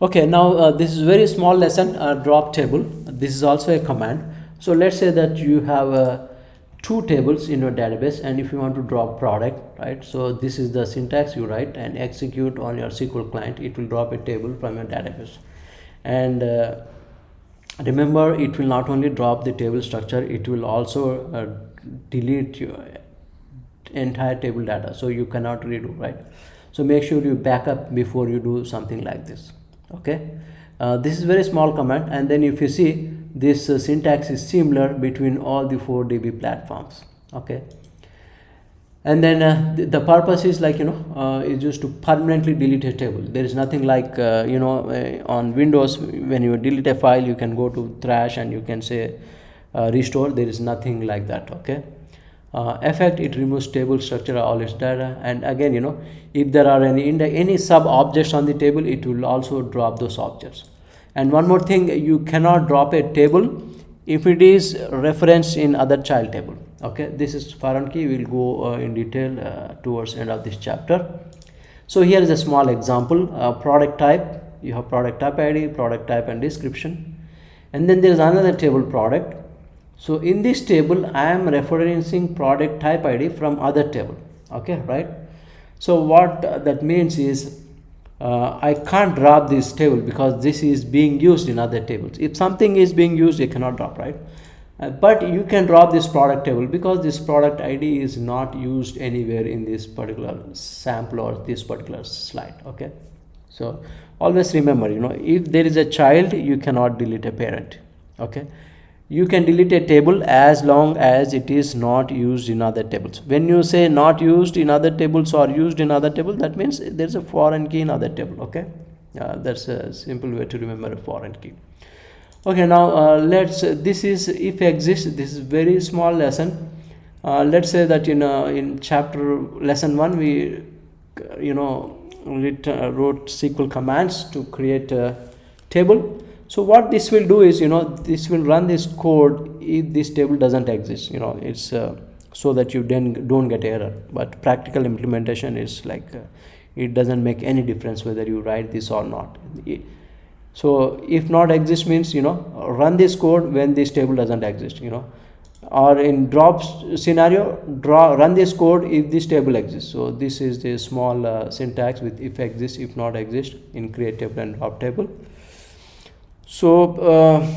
Okay, now this is very small lesson, drop table. This is also a command. So let's say that you have two tables in your database, and if you want to drop product, right? So this is the syntax you write and execute on your SQL client. It will drop a table from your database. And remember, it will not only drop the table structure, it will also delete your entire table data, so you cannot redo, right? So make sure you back up before you do something like this. Okay, this is very small command, and then if you see, this syntax is similar between all the 4DB platforms. Okay, and then the purpose is like, is just to permanently delete a table. There is nothing like on Windows, when you delete a file, you can go to trash and you can say restore. There is nothing like that. Okay, effect, it removes table structure, all its data, and again, if there are any sub objects on the table, it will also drop those objects. And one more thing, you cannot drop a table if it is referenced in other child table. Okay, this is foreign key. We'll go in detail towards end of this chapter. So here is a small example. Product type, you have product type ID, product type and description, and then there is another table, product. So in this table, I am referencing product type ID from other table. Okay, right? So what that means is, I can't drop this table because this is being used in other tables. If something is being used, you cannot drop, right? But you can drop this product table because this product ID is not used anywhere in this particular sample or this particular slide. Okay, so always remember, if there is a child, you cannot delete a parent. Okay, you can delete a table as long as it is not used in other tables. When you say not used in other tables or used in other table, that means there's a foreign key in other table. Okay, that's a simple way to remember a foreign key. Okay, now this is if exists. This is very small lesson. Let's say that in chapter lesson 1, we wrote SQL commands to create a table. So what this will do is, this will run this code if this table doesn't exist. It's so that you then don't get error. But practical implementation is like it doesn't make any difference whether you write this or not. So if not exist means, run this code when this table doesn't exist, or in drop scenario, run this code if this table exists. So this is the small syntax with if exists, if not exist in create table and drop table. So